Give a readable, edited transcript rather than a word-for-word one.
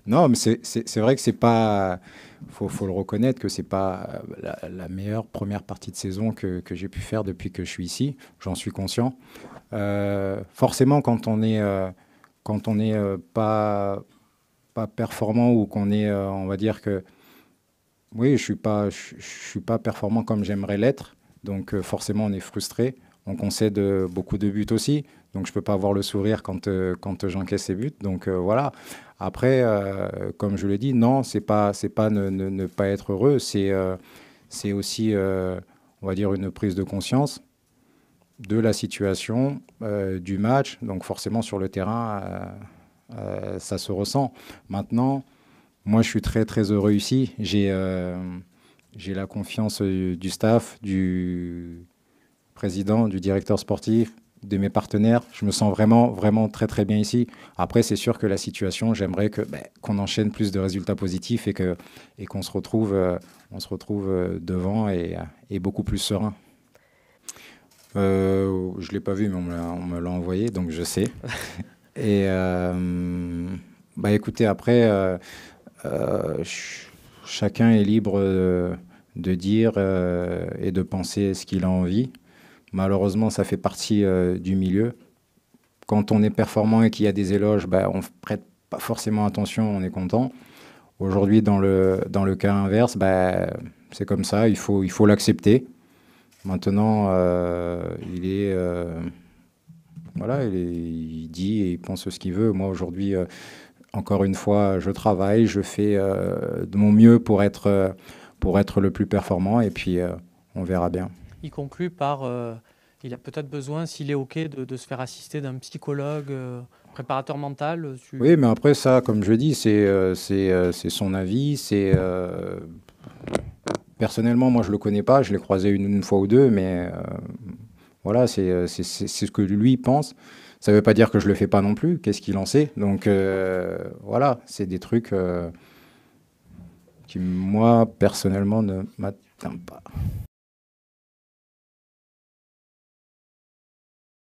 Non, mais c'est vrai que c'est pas. Faut le reconnaître que c'est pas la meilleure première partie de saison que j'ai pu faire depuis que je suis ici. J'en suis conscient. Forcément, quand on est pas performant ou qu'on est, on va dire que oui, je suis pas performant comme j'aimerais l'être. Donc forcément, on est frustré. On concède beaucoup de buts aussi. Donc je peux pas avoir le sourire quand j'encaisse ces buts. Donc voilà. Après, comme je l'ai dit, non, c'est pas ne pas être heureux. C'est aussi, on va dire, une prise de conscience de la situation, du match. Donc forcément, sur le terrain, ça se ressent. Maintenant, moi, je suis très, très heureux ici. J'ai la confiance du staff, du président, du directeur sportif, de mes partenaires. Je me sens vraiment, vraiment très, très bien ici. Après, c'est sûr que la situation, j'aimerais qu'on enchaîne plus de résultats positifs et qu'on se retrouve, on se retrouve devant et beaucoup plus serein. Je ne l'ai pas vu, mais on me l'a envoyé, donc je sais. Et bah écoutez, après, chacun est libre de dire et de penser ce qu'il a envie. Malheureusement, ça fait partie du milieu. Quand on est performant et qu'il y a des éloges, bah, on ne prête pas forcément attention, on est content. Aujourd'hui, dans le cas inverse, bah, c'est comme ça, il faut l'accepter. Maintenant, voilà, il dit et il pense ce qu'il veut. Moi, aujourd'hui, encore une fois, je travaille, je fais de mon mieux pour être le plus performant et puis on verra bien. Il conclut par il a peut-être besoin, s'il est OK, de se faire assister d'un psychologue, préparateur mental. Oui, mais après ça, comme je dis, c'est son avis. Personnellement, moi, je le connais pas. Je l'ai croisé une fois ou deux, mais voilà, c'est ce que lui pense. Ça ne veut pas dire que je le fais pas non plus. Qu'est-ce qu'il en sait? Donc voilà, c'est des trucs qui, moi, personnellement, ne m'atteignent pas.